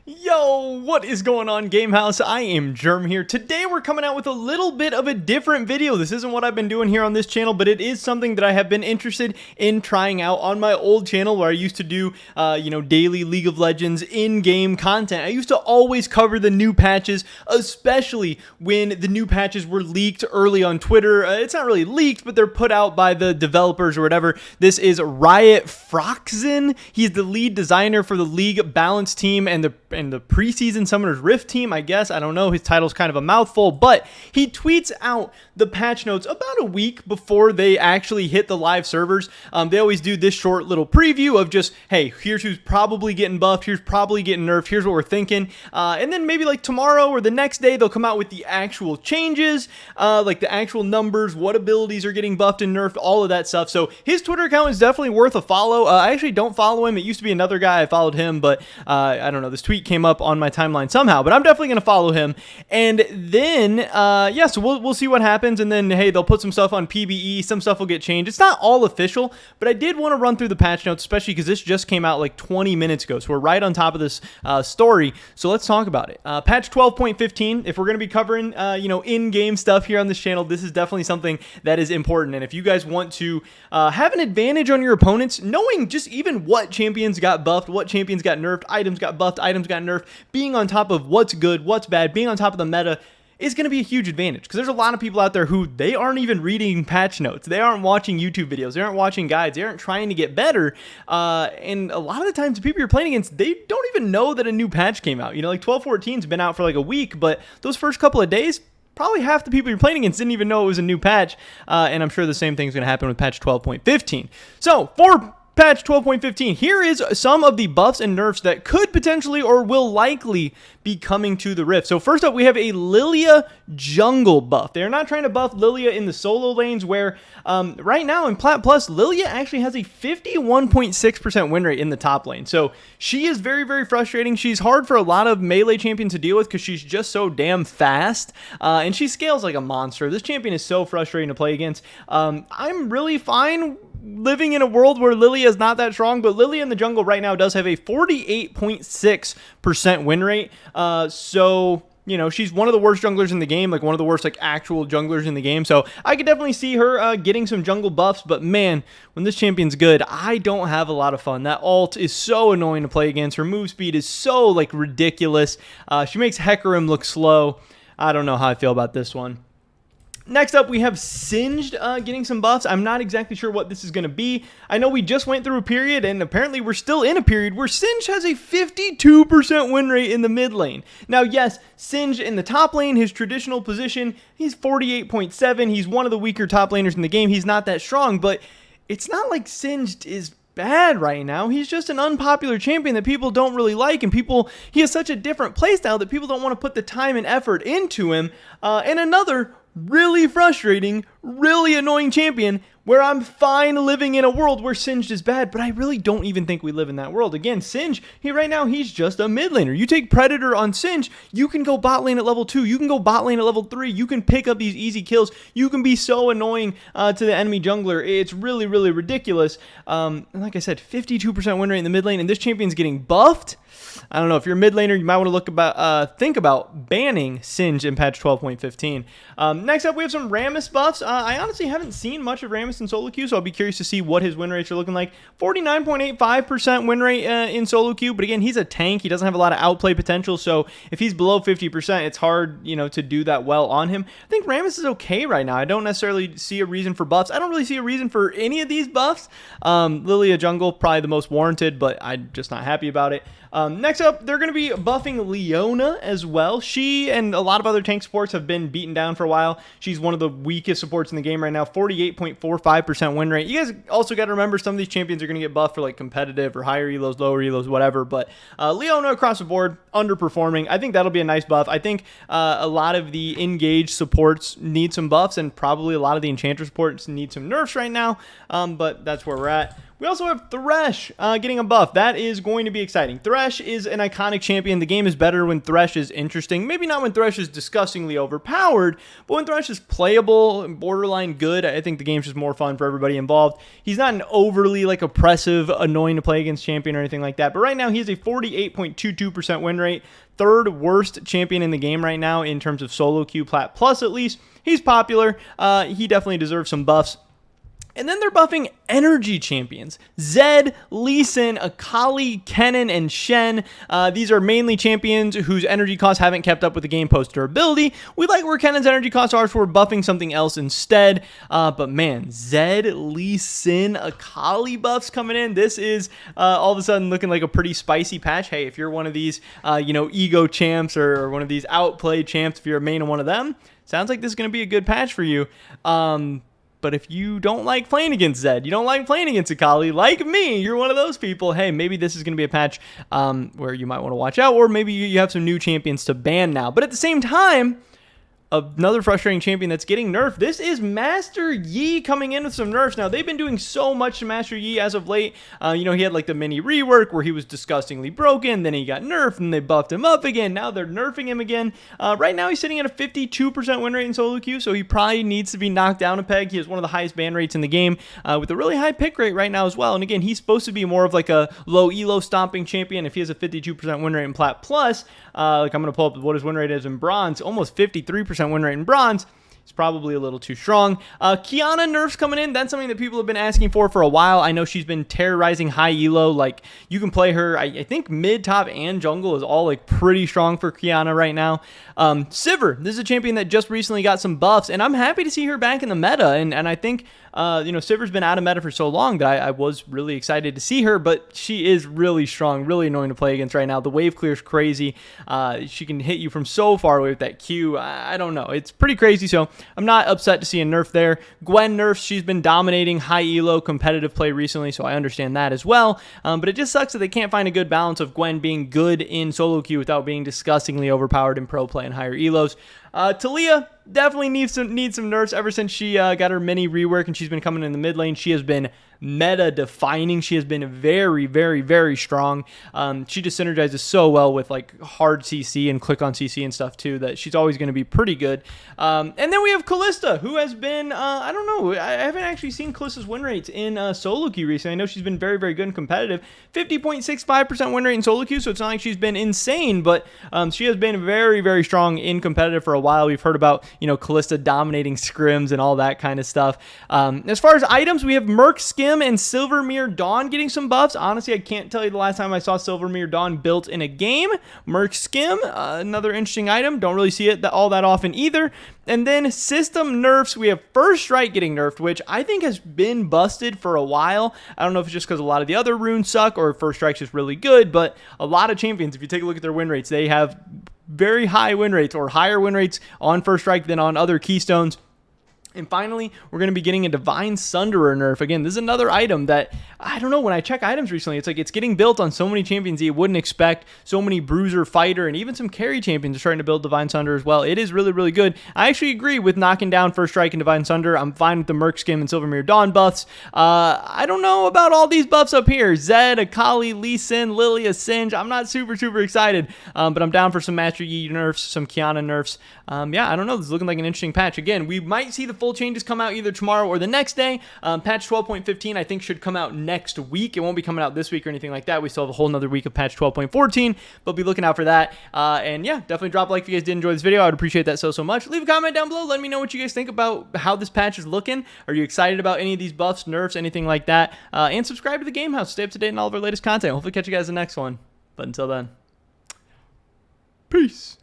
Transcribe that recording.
Yo, what is going on, Gamehouse? I am Germ here. Today we're coming out with a little bit of a different video. This isn't what I've been doing here on this channel, but it is something that I have been interested in trying out on my old channel where I used to do, daily League of Legends in-game content. I used to always cover the new patches, especially when the new patches were leaked early on Twitter. It's not really leaked, but they're put out by the developers or whatever. This is Riot Froxen. He's the lead designer for the League Balance team and the preseason Summoner's Rift team, I guess. I don't know. His title's kind of a mouthful, but he tweets out the patch notes about a week before they actually hit the live servers. They always do this short little preview of just, hey, here's who's probably getting buffed, here's probably getting nerfed, here's what we're thinking. And then maybe like tomorrow or the next day, they'll come out with the actual changes, like the actual numbers, what abilities are getting buffed and nerfed, all of that stuff. So his Twitter account is definitely worth a follow. I actually don't follow him. It used to be another guy. I followed him, but I don't know. This tweet came up on my timeline somehow, but I'm definitely going to follow him. And then, so we'll see what happens. And then, hey, they'll put some stuff on PBE. Some stuff will get changed. It's not all official, but I did want to run through the patch notes, especially because this just came out like 20 minutes ago. So we're right on top of this story. So let's talk about it. Patch 12.15, if we're going to be covering, in-game stuff here on this channel, this is definitely something that is important. And if you guys want to have an advantage on your opponents, knowing just even what champions got buffed, what champions got nerfed, items got buffed, items got nerfed, being on top of what's good, what's bad, being on top of the meta is going to be a huge advantage, because there's a lot of people out there who they aren't even reading patch notes. They aren't watching YouTube videos. They aren't watching guides. They aren't trying to get better. And a lot of the times the people you're playing against, they don't even know that a new patch came out. Like 12.14's been out for like a week, but those first couple of days, probably half the people you're playing against didn't even know it was a new patch. And I'm sure the same thing's going to happen with patch 12.15. So for patch 12.15, here is some of the buffs and nerfs that could potentially or will likely be coming to the Rift. So first up, we have a lillia jungle buff. They're not trying to buff lillia in the solo lanes, where right now in Plat Plus, lillia actually has a 51.6% win rate in the top lane. So she is very, very frustrating. She's hard for a lot of melee champions to deal with because she's just so damn fast, and she scales like a monster. This champion is so frustrating to play against. I'm really fine living in a world where lillia is not that strong, but lillia in the jungle right now does have a 48.6% win rate. So she's one of the worst junglers in the game, like one of the worst like actual junglers in the game. So I could definitely see her getting some jungle buffs, but man, when this champion's good, I don't have a lot of fun. That ult is so annoying to play against. Her move speed is so like ridiculous. She makes Hecarim look slow. I don't know how I feel about this one. Next up, we have Singed getting some buffs. I'm not exactly sure what this is going to be. I know we just went through a period, and apparently we're still in a period where Singed has a 52% win rate in the mid lane. Now, yes, Singed in the top lane, his traditional position, he's 48.7. He's one of the weaker top laners in the game. He's not that strong, but it's not like Singed is bad right now. He's just an unpopular champion that people don't really like, and he has such a different playstyle that people don't want to put the time and effort into him. And another really frustrating, really annoying champion where I'm fine living in a world where Singed is bad, but I really don't even think we live in that world. Again, Singed, right now, he's just a mid laner. You take Predator on Singed, you can go bot lane at level 2, you can go bot lane at level 3, you can pick up these easy kills, you can be so annoying to the enemy jungler. It's really, really ridiculous. And like I said, 52% win rate in the mid lane, and this champion's getting buffed. I don't know, if you're a mid laner, you might want to think about banning Singed in patch 12.15. Next up, we have some Rammus buffs. I honestly haven't seen much of Rammus in solo queue, so I'll be curious to see what his win rates are looking like. 49.85% win rate in solo queue, but again, he's a tank. He doesn't have a lot of outplay potential, so if he's below 50%, it's hard, to do that well on him. I think Rammus is okay right now. I don't necessarily see a reason for buffs. I don't really see a reason for any of these buffs. Lillia jungle, probably the most warranted, but I'm just not happy about it. Next up, they're going to be buffing Leona as well. She and a lot of other tank supports have been beaten down for a while. She's one of the weakest supports in the game right now, 48.45% win rate. You guys also got to remember some of these champions are going to get buffed for like competitive or higher elos, lower elos, whatever. But Leona across the board, underperforming. I think that'll be a nice buff. I think a lot of the engaged supports need some buffs, and probably a lot of the enchanter supports need some nerfs right now. But that's where we're at. We also have Thresh getting a buff. That is going to be exciting. Thresh is an iconic champion. The game is better when Thresh is interesting. Maybe not when Thresh is disgustingly overpowered, but when Thresh is playable and borderline good, I think the game's just more fun for everybody involved. He's not an overly like oppressive, annoying to play against champion or anything like that, but right now he has a 48.22% win rate. Third worst champion in the game right now in terms of solo queue plat plus at least. He's popular. He definitely deserves some buffs. And then they're buffing energy champions. Zed, Shen, Akali, Kennen, and Shen. These are mainly champions whose energy costs haven't kept up with the game post durability. We like where Kennen's energy costs are, so we're buffing something else instead. But man, Zed, Shen, Akali buffs coming in. This is all of a sudden looking like a pretty spicy patch. Hey, if you're one of these, ego champs or one of these outplayed champs, if you're a main of one of them, sounds like this is going to be a good patch for you. But if you don't like playing against Zed, you don't like playing against Akali, like me, you're one of those people, hey, maybe this is going to be a patch where you might want to watch out, or maybe you have some new champions to ban now. But at the same time, another frustrating champion that's getting nerfed. This is Master Yi coming in with some nerfs. Now, they've been doing so much to Master Yi as of late. He had like the mini rework where he was disgustingly broken. Then he got nerfed and they buffed him up again. Now they're nerfing him again. Right now, he's sitting at a 52% win rate in solo queue, so he probably needs to be knocked down a peg. He has one of the highest ban rates in the game with a really high pick rate right now as well. And again, he's supposed to be more of like a low elo stomping champion. If he has a 52% win rate in plat plus, I'm going to pull up what his win rate is in bronze, almost 53% win rate in bronze. It's probably a little too strong. Qiyana nerfs coming in. That's something that people have been asking for a while. I know she's been terrorizing high elo. Like, you can play her, I think mid, top, and jungle is all like pretty strong for Qiyana right now. Sivir, this is a champion that just recently got some buffs, and I'm happy to see her back in the meta. And I think, Sivir's been out of meta for so long that I was really excited to see her, but she is really strong, really annoying to play against right now. The wave clear is crazy. She can hit you from so far away with that Q. I don't know. It's pretty crazy, so I'm not upset to see a nerf there. Gwen nerfs. She's been dominating high elo competitive play recently, so I understand that as well. But it just sucks that they can't find a good balance of Gwen being good in solo queue without being disgustingly overpowered in pro play and higher elos. Taliyah definitely needs some nerfs. Ever since she got her mini rework and she's been coming in the mid lane, she has been meta defining. She has been very, very, very strong. She just synergizes so well with like hard CC and click on CC and stuff too, that she's always going to be pretty good. And then we have Kalista, who has been, I don't know, I haven't actually seen Kalista's win rates in solo queue recently. I know she's been very, very good and competitive. 50.65% win rate in solo queue, so it's not like she's been insane, but she has been very, very strong in competitive for a while. We've heard about, Kalista dominating scrims and all that kind of stuff. As far as items, we have Merc, Scim, and Silvermere Dawn getting some buffs. Honestly, I can't tell you the last time I saw Silvermere Dawn built in a game. Merc, Scim, another interesting item. Don't really see it all that often either. And then system nerfs, we have First Strike getting nerfed, which I think has been busted for a while. I don't know if it's just because a lot of the other runes suck or First Strike's just really good, but a lot of champions, if you take a look at their win rates, they have very high win rates or higher win rates on First Strike than on other keystones. And finally, we're going to be getting a Divine Sunderer nerf. Again, this is another item that, I don't know, when I check items recently, it's like it's getting built on so many champions you wouldn't expect. So many bruiser, fighter, and even some carry champions are starting to build Divine Sunderer as well. It is really, really good. I actually agree with knocking down First Strike and Divine Sunderer. I'm fine with the Merc, Scim, and Silvermere Dawn buffs. I don't know about all these buffs up here. Zed, Akali, Shen, Lillia, Singe. I'm not super, super excited, but I'm down for some Master Yi nerfs, some Qiyana nerfs. I don't know. This is looking like an interesting patch. Again, we might see the full changes come out either tomorrow or the next day. Patch 12.15 I think should come out next week. It won't be coming out this week or anything like that. We still have a whole nother week of patch 12.14, but be looking out for that. And yeah, definitely drop a like if you guys did enjoy this video. I would appreciate that so much. Leave a comment down below. Let me know what you guys think about how this patch is looking. Are you excited about any of these buffs, nerfs, anything like that? And subscribe to the Game House. Stay up to date on all of our latest content. Hopefully catch you guys in the next one. But until then, peace.